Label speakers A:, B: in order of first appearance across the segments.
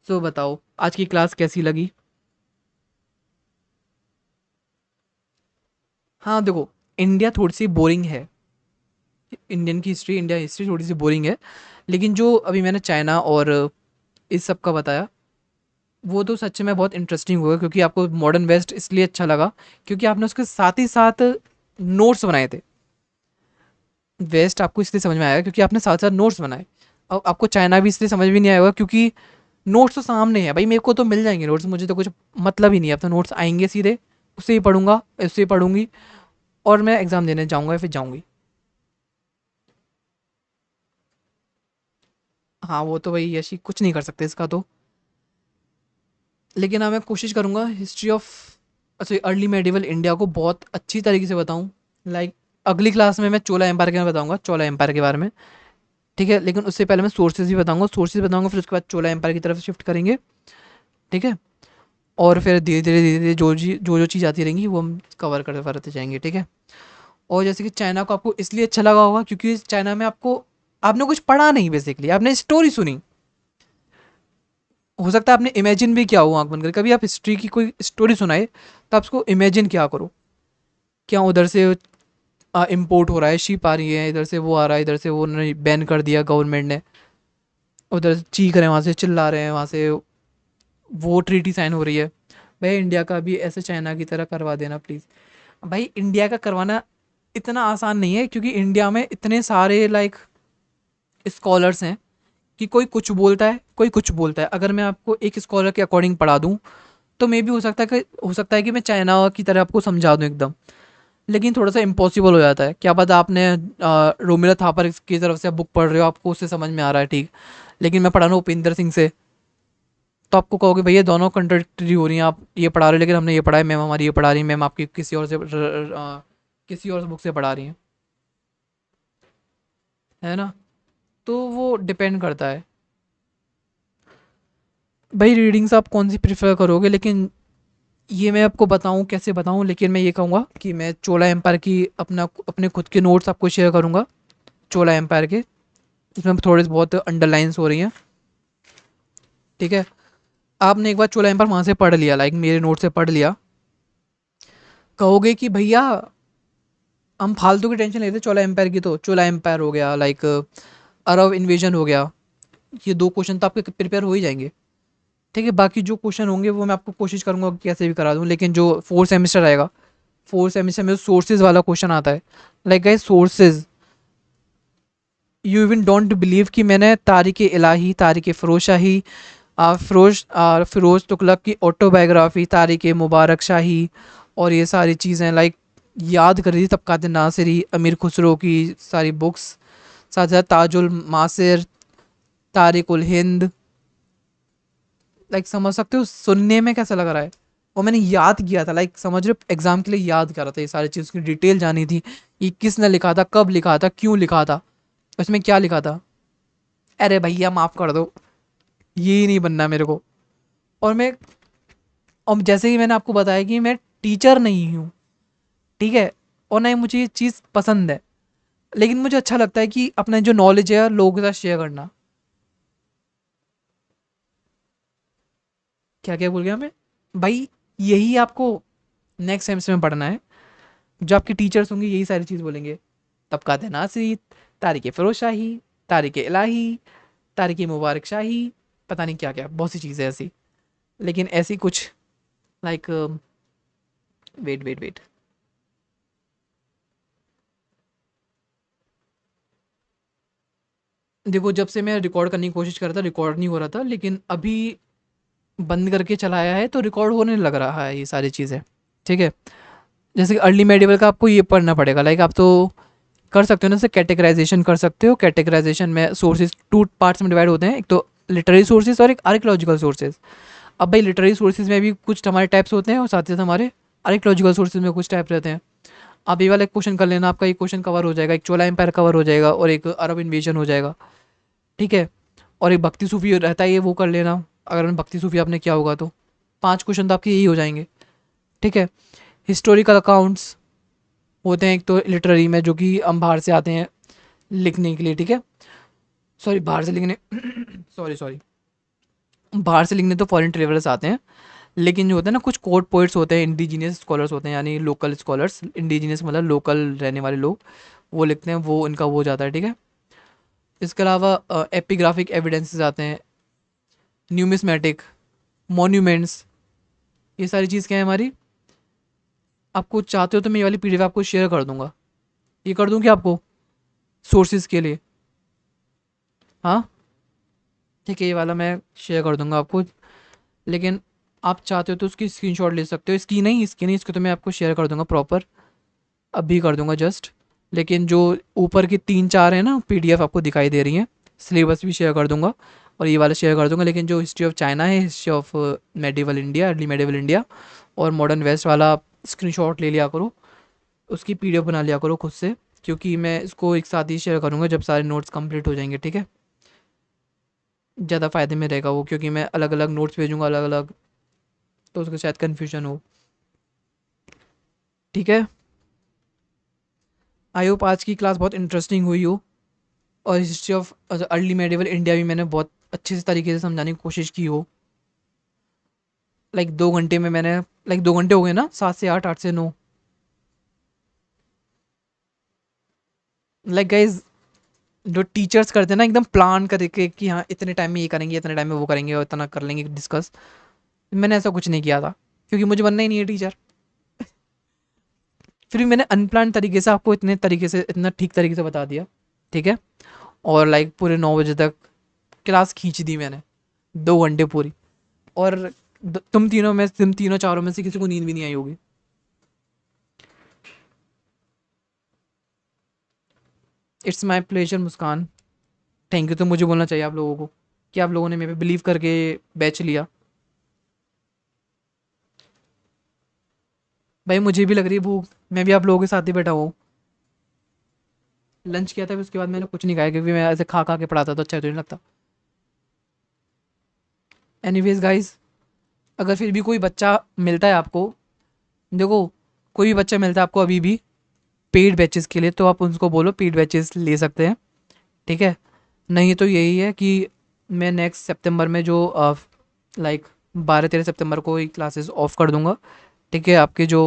A: सो बताओ आज की क्लास कैसी लगी। हाँ देखो, इंडिया थोड़ी सी बोरिंग है। इंडियन की हिस्ट्री, इंडिया हिस्ट्री थोड़ी सी बोरिंग है। लेकिन जो अभी मैंने चाइना और इस सब का बताया, वो तो सच में बहुत इंटरेस्टिंग होगा, क्योंकि आपको मॉडर्न वेस्ट इसलिए अच्छा लगा क्योंकि आपने उसके साथ ही साथ नोट्स बनाए थे। वेस्ट आपको इसलिए समझ में आया क्योंकि आपने साथ साथ नोट्स बनाए। और आपको चाइना भी इसलिए समझ भी नहीं आएगा क्योंकि नोट्स तो सामने है भाई, मेरे को तो मिल जाएंगे नोट्स, मुझे तो कुछ मतलब ही नहीं है। अब तो नोट्स आएंगे सीधे, उससे ही पढ़ूंगा, उससे ही पढ़ूंगी और मैं एग्ज़ाम देने जाऊंगा या फिर जाऊंगी। हाँ वो तो भाई ऐसी कुछ नहीं कर सकते इसका तो। लेकिन हाँ मैं कोशिश करूँगा हिस्ट्री ऑफ, अच्छा, अर्ली मेडिवल इंडिया को बहुत अच्छी तरीके से बताऊँ। लाइक अगली क्लास में मैं चोला एम्पायर के बारे में बताऊँगा, चोला एम्पायर के बारे में। ठीक है, लेकिन उससे पहले मैं सोर्सेज भी बताऊँगा, सोर्सेज बताऊँगा, फिर उसके बाद चोला एम्पायर की तरफ शिफ्ट करेंगे। ठीक है। और फिर धीरे धीरे जो चीज़ आती रहेंगी वो हम कवर करते करते जाएंगे। ठीक है। और जैसे कि चाइना को आपको इसलिए अच्छा लगा होगा क्योंकि चाइना में आपको, आपने कुछ पढ़ा नहीं, बेसिकली आपने स्टोरी सुनी। हो सकता है आपने इमेजिन भी किया हो आंख बंद करके। कभी आप हिस्ट्री की कोई स्टोरी सुनाए तो आप उसको इमेजिन क्या करो, क्या उधर से इम्पोर्ट हो रहा है, शिप आ रही है, इधर से वो आ रहा है, इधर से वो बैन कर दिया गवर्नमेंट ने, उधर से चीख रहे हैं, वहाँ से चिल्ला रहे हैं, वहाँ से वो ट्रीटी साइन हो रही है। भाई इंडिया का भी ऐसे चाइना की तरह करवा देना प्लीज़। भाई इंडिया का करवाना इतना आसान नहीं है क्योंकि इंडिया में इतने सारे लाइक स्कॉलर्स हैं कि कोई कुछ बोलता है, कोई कुछ बोलता है। अगर मैं आपको एक स्कॉलर के अकॉर्डिंग पढ़ा दूँ तो मे भी हो सकता है कि मैं चाइना की तरह आपको समझा दूँ एकदम। लेकिन थोड़ा सा इम्पॉसिबल हो जाता है। क्या पता आपने रोमिला थापर की तरफ से बुक पढ़ रहे हो, आपको उससे समझ में आ रहा है, ठीक। लेकिन मैं पढ़ा रहा हूँ उपेंद्र सिंह से, तो आपको कहोगे भैया दोनों कंट्रडिक्टरी हो रही हैं, आप ये पढ़ा रहे हो लेकिन हमने ये पढ़ा है, मैम हमारी ये पढ़ा रही है, मैम आपकी किसी और बुक से पढ़ा रही हैं। है ना। तो वो डिपेंड करता है। भाई रीडिंग्स आप कौन सी प्रेफर करोगे, लेकिन ये मैं आपको बताऊं कैसे बताऊं, लेकिन मैं ये कहूँगा कि मैं चोला एम्पायर की अपने खुद के नोट्स आपको शेयर करूँगा। चोला एम्पायर के, इसमें थोड़े बहुत अंडरलाइंस हो रही हैं। ठीक है। आपने एक बार चोला एम्पायर वहाँ से पढ़ लिया, लाइक मेरे नोट से पढ़ लिया, कहोगे कि भैया हम फालतू की टेंशन लेते चोला एम्पायर की, तो चोला एम्पायर हो गया, लाइक अरब इन्वेजन हो गया, ये दो क्वेश्चन तो आपके प्रिपेयर हो ही जाएंगे। ठीक है, बाकी जो क्वेश्चन होंगे वो मैं आपको कोशिश करूंगा कि कैसे भी करा दूं, लेकिन जो फोर्थ सेमेस्टर आएगा, फोर्थ सेमेस्टर में सोर्सेज वाला क्वेश्चन आता है। Like guys sources, you even don't believe कि मैंने तारिक इलाही, तारिक फ़िरोज़ शाही, फ़िरोज़ तुगलक की ऑटोबायोग्राफी, तारिक मुबारक शाही और ये सारी चीज़ें लाइक याद कर रही थी, तबक़ात नासिरी, अमीर खुसरो की सारी बुक्स, साथ साथ ताजुल मासिर, तारिक उल हिंद। लाइक समझ सकते हो सुनने में कैसा लग रहा है। और मैंने याद किया था, लाइक समझ रहे हो, एग्जाम के लिए याद कर रहा था, ये सारी चीज़ की डिटेल जानी थी। ये किसने लिखा था, कब लिखा था, क्यों लिखा था, उसमें क्या लिखा था। अरे भैया माफ़ कर दो, ये ही नहीं बनना मेरे को। और मैं, और जैसे ही मैंने आपको बताया कि मैं टीचर नहीं हूँ, ठीक है, और ना ही मुझे ये चीज़ पसंद है, लेकिन मुझे अच्छा लगता है कि अपना जो नॉलेज है लोगों के साथ शेयर करना। क्या क्या बोल गया मैं। भाई यही आपको नेक्स्ट सेमेस्टर में पढ़ना है। जो आपके टीचर्स होंगे यही सारी चीज़ बोलेंगे, तबक़ात नासिरी, तारिक फ़िरोज़ शाही, तारिक इलाही, तारिक मुबारक शाही, पता नहीं क्या क्या, बहुत सी चीज़ें ऐसी। लेकिन ऐसी कुछ लाइक, वेट वेट वेट, देखो जब से मैं रिकॉर्ड करने की कोशिश कर रहा था रिकॉर्ड नहीं हो रहा था, लेकिन अभी बंद करके चलाया है तो रिकॉर्ड होने लग रहा है ये सारी चीज़ें। ठीक है। जैसे कि अर्ली मेडिवल का आपको ये पढ़ना पड़ेगा, लाइक आप तो कर सकते हो ना, जैसे कैटेगराइजेशन कर सकते हो। कैटेगराइजेशन में सोर्सेज टू पार्ट्स में डिवाइड होते हैं, एक तो लिटरेरी सोर्सेज और एक आर्कियोलॉजिकल सोर्सेज। अब भाई लिटरेरी सोर्सेज में भी कुछ हमारे टाइप्स होते हैं और साथ ही साथ हमारे आर्कियोलॉजिकल सोर्सेज में कुछ टाइप रहते हैं। आप ये वाला एक क्वेश्चन कर लेना, आपका एक क्वेश्चन कवर हो जाएगा, एक चोला एम्पायर कवर हो जाएगा और एक अरब इन्वेजन हो जाएगा। ठीक है। और एक भक्ति सूफी रहता है, ये वो कर लेना, अगर भक्ति सूफी आपने किया होगा तो। पांच क्वेश्चन तो आपके यही हो जाएंगे। ठीक है। हिस्टोरिकल अकाउंट्स होते हैं एक तो लिटरेरी में, जो कि हम बाहर से आते हैं लिखने के लिए। ठीक है। सॉरी, बाहर से लिखने सॉरी सॉरी, बाहर से लिखने तो फॉरेन ट्रेवलर्स आते हैं, लेकिन जो होता है ना, कुछ कोड पोइट्स होते हैं, इंडिजीनियस स्कॉलर्स होते हैं, यानी लोकल स्कॉलर्स, इंडिजीनियस मतलब लोकल रहने वाले लोग, वो लिखते हैं, वो इनका वो जाता है, ठीक है। इसके अलावा एपिग्राफिक एविडेंसेस आते हैं, न्यूमिस्मेटिक, मॉन्यूमेंट्स, ये सारी चीज़ क्या है हमारी। आपको चाहते हो तो मैं ये वाली पीडीएफ आपको शेयर कर दूंगा, ये कर दूं क्या आपको, सोर्सेज के लिए। हाँ ठीक है, ये वाला मैं शेयर कर दूंगा आपको, लेकिन आप चाहते हो तो उसकी स्क्रीनशॉट ले सकते हो, इसकी नहीं, इसको तो मैं आपको शेयर कर दूंगा प्रॉपर, अभी कर दूंगा जस्ट। लेकिन जो ऊपर की 3-4 है ना पीडीएफ आपको दिखाई दे रही हैं, सिलेबस भी शेयर कर दूंगा और ये वाला शेयर कर दूंगा। लेकिन जो हिस्ट्री ऑफ चाइना है, history of medieval India, early medieval India और मॉडर्न वेस्ट वाला, स्क्रीनशॉट ले लिया करो, उसकी पीडीएफ बना लिया करो खुद से, क्योंकि मैं इसको एक साथ ही शेयर करूँगा जब सारे नोट्स कंप्लीट हो जाएंगे, ठीक है। ज़्यादा फ़ायदे में रहेगा वो, क्योंकि मैं अलग अलग नोट्स भेजूँगा अलग अलग, तो उसका शायद कन्फ्यूजन हो, ठीक है। आई होप आज की क्लास बहुत इंटरेस्टिंग हुई हो, और history of early medieval India भी मैंने बहुत अच्छे से तरीके से समझाने की कोशिश की हो। लाइक 2 घंटे में मैंने, लाइक 2 घंटे हो गए ना, 7 से 8, 8 से 9। लाइक गाइज, जो टीचर्स करते हैं ना एकदम प्लान करके कि हाँ इतने टाइम में ये करेंगे, इतने टाइम में वो करेंगे और इतना कर लेंगे डिस्कस, मैंने ऐसा कुछ नहीं किया था, क्योंकि मुझे बनना ही नहीं है टीचर। फिर भी मैंने अनप्लान तरीके से आपको इतने तरीके से, इतना ठीक तरीके से बता दिया, ठीक है। और लाइक पूरे 9 बजे तक क्लास खींच दी मैंने, 2 घंटे पूरी। और तुम तीनों चारों में से किसी को नींद भी नहीं आई होगी। It's my pleasure Muskan, thank you. तो मुझे बोलना चाहिए आप लोगों को कि आप लोगों ने मेरे पे बिलीव करके बैच लिया। भाई मुझे भी लग रही है भूख, मैं भी आप लोगों के साथ ही बैठा हूँ। लंच किया था, फिर उसके बाद मैंने कुछ नहीं खाया, क्योंकि मैं ऐसे खा खा के पढ़ाता तो अच्छा तो नहीं लगता। एनीवेज गाइस, अगर फिर भी कोई बच्चा मिलता है आपको, देखो, कोई भी बच्चा मिलता है आपको अभी भी पेड बैचेस के लिए, तो आप उनको बोलो पेड बैचेस ले सकते हैं, ठीक है। नहीं तो यही है कि मैं नेक्स्ट सितंबर में जो लाइक 12-13 सितंबर को ही क्लासेस ऑफ कर दूंगा, ठीक है। आपके जो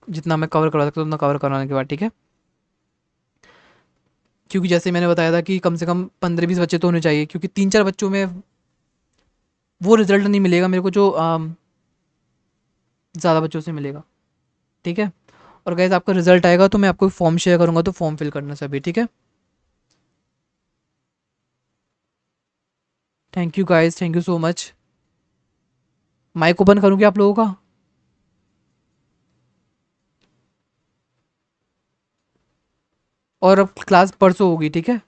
A: जितना मैं कवर करवा सकता हूँ उतना कवर करवाने के बाद, ठीक है। क्योंकि जैसे मैंने बताया था कि कम से कम 15-20 बच्चे तो होने चाहिए, क्योंकि 3-4 बच्चों में वो रिजल्ट नहीं मिलेगा मेरे को जो ज़्यादा बच्चों से मिलेगा, ठीक है। और गाइज आपका रिजल्ट आएगा तो मैं आपको फॉर्म शेयर करूँगा, तो फॉर्म फिल करना सभी, ठीक है। Thank you guys, thank you so much. Mic open करूँगी आप लोगों का। और अब क्लास परसों होगी, ठीक है।